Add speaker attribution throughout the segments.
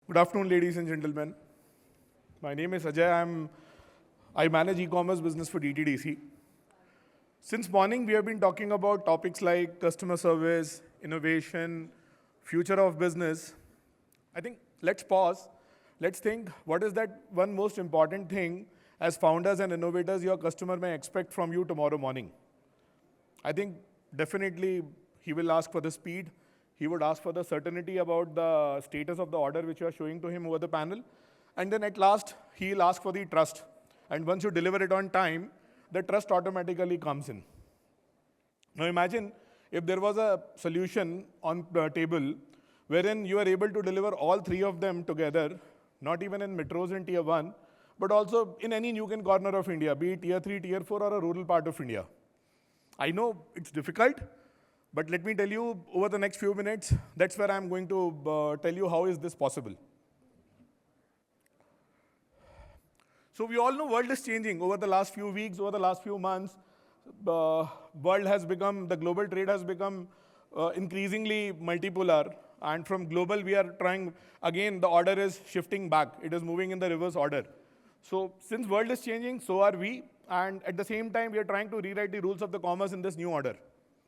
Speaker 1: Good afternoon, ladies and gentlemen. My name is Ajay. I manage e-commerce business for DTDC. Since morning, we have been talking about topics like customer service, innovation, future of business. I think let's pause. Let's think what is that one most important thing as founders and innovators your customer may expect from you tomorrow morning. I think definitely he will ask for the speed. He would ask for the certainty about the status of the order which you are showing to him over the panel. And then at last, he'll ask for the trust. And once you deliver it on time, the trust automatically comes in. Now imagine if there was a solution on the table wherein you are able to deliver all three of them together, not even in metros in tier 1, but also in any nook and corner of India, be it tier 3, tier 4, or a rural part of India. I know it's difficult, but let me tell you, over the next few minutes, that's where I'm going to tell you how is this possible. So we all know world is changing over the last few weeks, over the last few months. The world has become, the global trade has become increasingly multipolar. And from global, we are trying, again, the order is shifting back. It is moving in the reverse order. So since world is changing, so are we. And at the same time, we are trying to rewrite the rules of the commerce in this new order.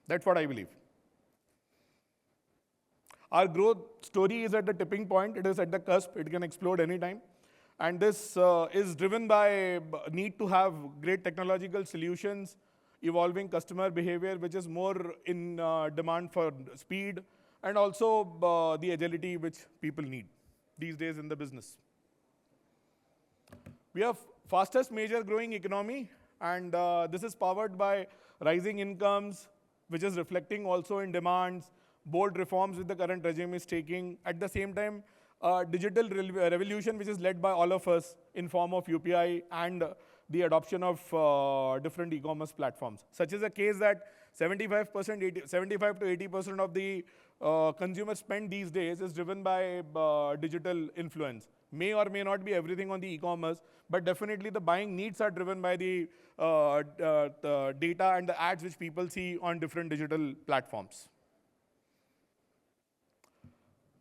Speaker 1: That's what I believe. Our growth story is at the tipping point. It is at the cusp. It can explode anytime. And this is driven by need to have great technological solutions, evolving customer behavior, which is more in demand for speed, and also the agility which people need these days in the business. We have fastest major growing economy, and this is powered by rising incomes, which is reflecting also in demands, bold reforms which the current regime is taking. At the same time, digital revolution which is led by all of us in form of UPI and the adoption of different e-commerce platforms. Such is a case that 75 to 80% of the consumer spend these days is driven by digital influence. May or may not be everything on the e-commerce, but definitely the buying needs are driven by the data and the ads which people see on different digital platforms.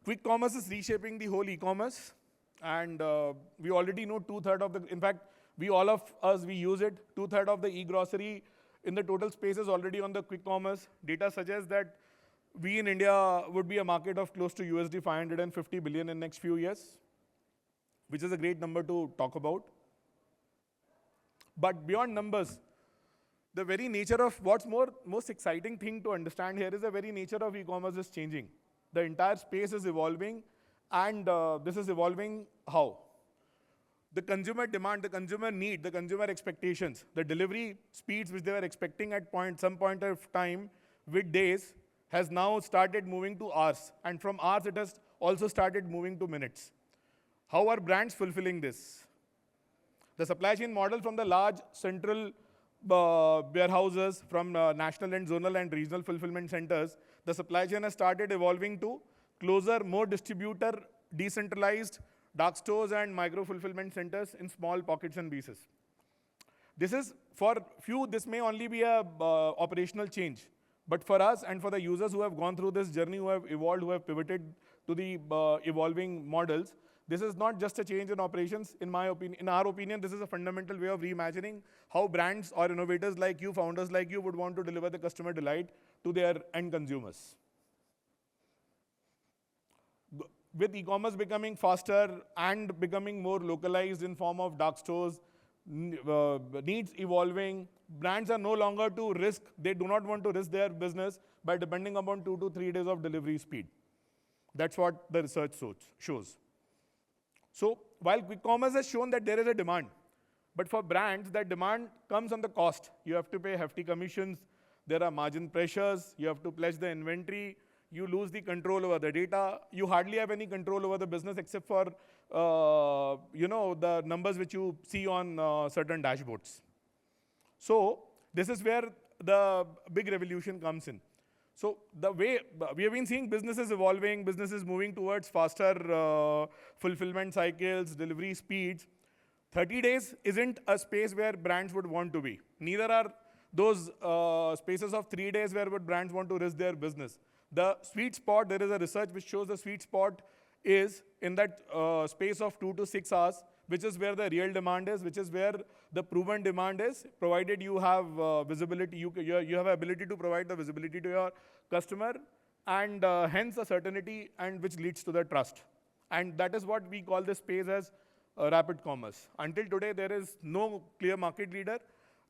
Speaker 1: Quick commerce is reshaping the whole e-commerce, and we already know 2/3 of the, in fact, we use it, 2/3 of the e-grocery in the total space is already on the quick commerce. Data suggests that we in India would be a market of close to USD 550 billion in next few years, which is a great number to talk about. But beyond numbers, the very nature of what's most exciting thing to understand here is the very nature of e-commerce is changing. The entire space is evolving, and this is evolving how? The consumer demand, the consumer need, the consumer expectations, the delivery speeds which they were expecting at some point of time with days has now started moving to hours. And from hours, it has also started moving to minutes. How are brands fulfilling this? The supply chain model from the large central warehouses, from national and zonal and regional fulfillment centers, the supply chain has started evolving to closer, more distributor, decentralized dark stores and micro fulfillment centers in small pockets and pieces. This is, for few, this may only be a operational change. But for us and for the users who have gone through this journey, who have evolved, who have pivoted to the evolving models, this is not just a change in operations. In my opinion, in our opinion, this is a fundamental way of reimagining how brands or innovators like you, founders like you, would want to deliver the customer delight to their end consumers. With e-commerce becoming faster and becoming more localized in form of dark stores, needs evolving, brands are no longer to risk, they do not want to risk their business by depending upon 2 to 3 days of delivery speed. That's what the research shows. So while quick commerce has shown that there is a demand, but for brands, that demand comes on the cost. You have to pay hefty commissions, there are margin pressures, you have to pledge the inventory, you lose the control over the data, you hardly have any control over the business except for the numbers which you see on certain dashboards. So this is where the big revolution comes in. So the way we have been seeing businesses evolving, businesses moving towards faster fulfillment cycles, delivery speeds. 30 days isn't a space where brands would want to be. Neither are those spaces of 3 days where would brands want to risk their business. The sweet spot, there is a research which shows the sweet spot is in that space of 2 to 6 hours, which is where the real demand is, which is where the proven demand is, provided you have visibility, you have ability to provide the visibility to your customer, and hence a certainty, and which leads to the trust. And that is what we call this space as rapid commerce. Until today, there is no clear market leader.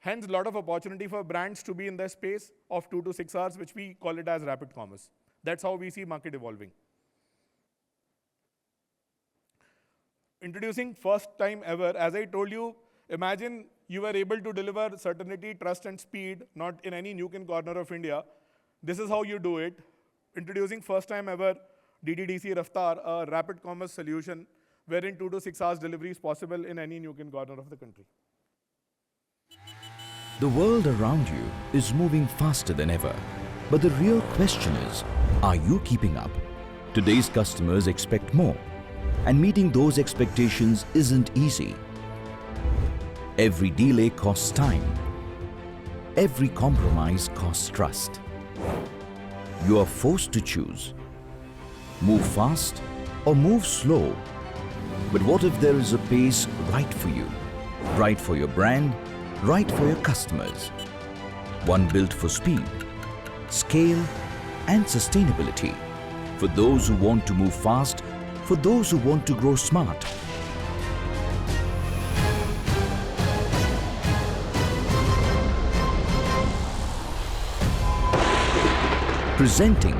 Speaker 1: Hence, a lot of opportunity for brands to be in the space of 2 to 6 hours, which we call it as rapid commerce. That's how we see market evolving. Introducing first time ever, as I told you, imagine you were able to deliver certainty, trust, and speed, not in any nook and corner of India. This is how you do it. Introducing first time ever DTDC Raftaar, a rapid commerce solution, wherein 2 to 6 hours delivery is possible in any nook and corner of the country.
Speaker 2: The world around you is moving faster than ever. But the real question is, are you keeping up? Today's customers expect more, and meeting those expectations isn't easy. Every delay costs time. Every compromise costs trust. You are forced to choose. Move fast or move slow. But what if there is a pace right for you? Right for your brand, right for your customers. One built for speed, scale, and sustainability. For those who want to move fast, for those who want to grow smart. Presenting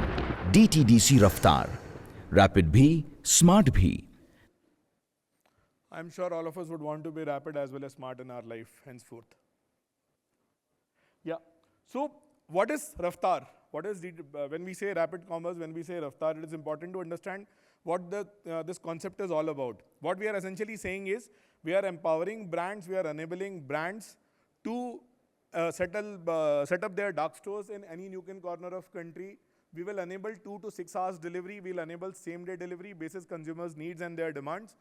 Speaker 2: DTDC Raftaar. Rapid bhi, smart bhi.
Speaker 1: I'm sure all of us would want to be rapid as well as smart in our life henceforth. Yeah. So what is Raftaar? What is when we say rapid commerce, when we say Raftaar, it is important to understand what this concept is all about. What we are essentially saying is we are empowering brands, we are enabling brands to set up their dark stores in any nook and corner of country. We will enable 2 to 6 hours delivery. We'll enable same-day delivery basis consumers' needs and their demands,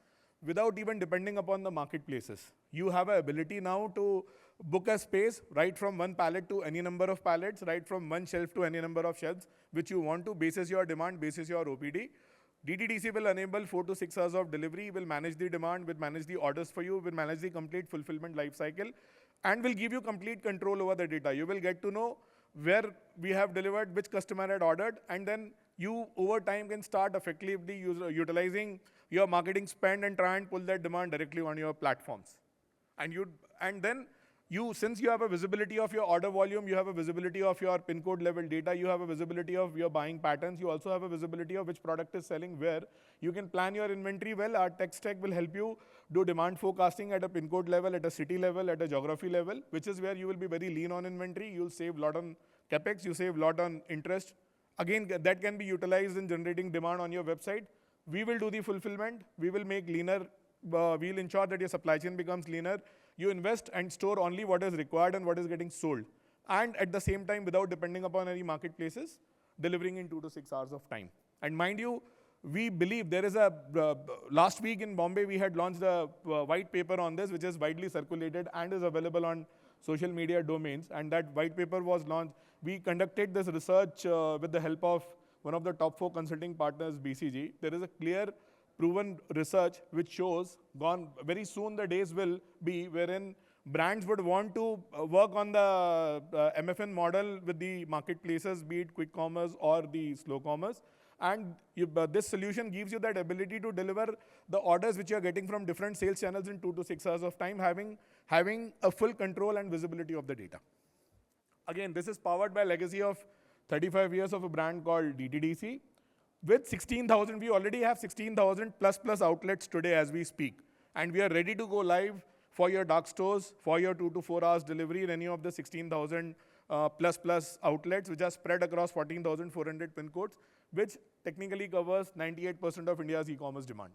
Speaker 1: without even depending upon the marketplaces. You have an ability now to book a space right from one pallet to any number of pallets, right from one shelf to any number of shelves, which you want to, basis your demand, basis your OPD. DTDC will enable 4 to 6 hours of delivery, will manage the demand, will manage the orders for you, will manage the complete fulfillment life cycle, and will give you complete control over the data. You will get to know where we have delivered, which customer had ordered, and then you over time can start effectively utilizing your marketing spend and try and pull that demand directly on your platforms. And then since you have a visibility of your order volume, you have a visibility of your pin code level data, you have a visibility of your buying patterns, you also have a visibility of which product is selling where. You can plan your inventory well. Our tech stack will help you do demand forecasting at a pin code level, at a city level, at a geography level, which is where you will be very lean on inventory. You'll save a lot on capex, you save a lot on interest. Again, that can be utilized in generating demand on your website. We will do the fulfillment. We will make leaner. We'll ensure that your supply chain becomes leaner. You invest and store only what is required and what is getting sold. And at the same time, without depending upon any marketplaces, delivering in 2 to 6 hours of time. And mind you, we believe there is last week in Bombay, we had launched a white paper on this, which is widely circulated and is available on social media domains. And that white paper was launched. We conducted this research with the help of one of the top 4 consulting partners, BCG. There is a clear, proven research which shows very soon the days will be wherein brands would want to work on the MFN model with the marketplaces, be it quick commerce or the slow commerce. And this solution gives you that ability to deliver the orders which you are getting from different sales channels in 2 to 6 hours of time, having a full control and visibility of the data. Again, this is powered by legacy of 35 years of a brand called DTDC. With 16,000, we already have 16,000 plus outlets today as we speak. And we are ready to go live for your dark stores, for your 2 to 4 hours delivery in any of the 16,000 plus outlets, which are spread across 14,400 pin codes, which technically covers 98% of India's e-commerce demand.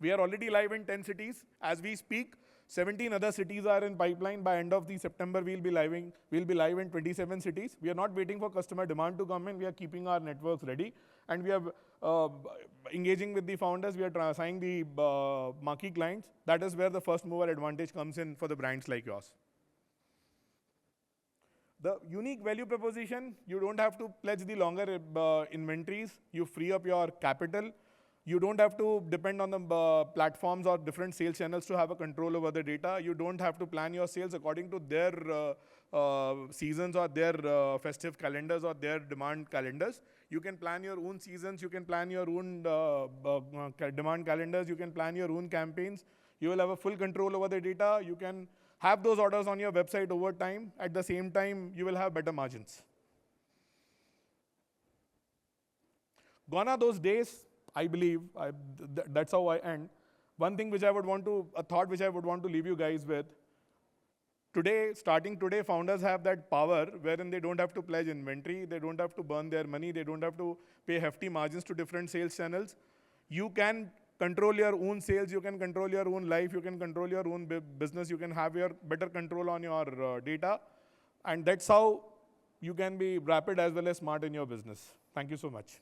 Speaker 1: We are already live in 10 cities. As we speak, 17 other cities are in pipeline. By end of the September, we'll be live in 27 cities. We are not waiting for customer demand to come in. We are keeping our networks ready. And we are engaging with the founders. We are signing the marquee clients. That is where the first mover advantage comes in for the brands like yours. The unique value proposition, you don't have to pledge the longer inventories. You free up your capital. You don't have to depend on the platforms or different sales channels to have a control over the data. You don't have to plan your sales according to their seasons or their festive calendars or their demand calendars. You can plan your own seasons. You can plan your own demand calendars. You can plan your own campaigns. You will have a full control over the data. You can have those orders on your website over time. At the same time, you will have better margins. Gone are those days, I believe. That's how I end. One thing which I would want to, a thought which I would want to leave you guys with. Today, starting today, founders have that power wherein they don't have to pledge inventory, they don't have to burn their money, they don't have to pay hefty margins to different sales channels. You can control your own sales, you can control your own life, you can control your own business, you can have your better control on your data. And that's how you can be rapid as well as smart in your business. Thank you so much.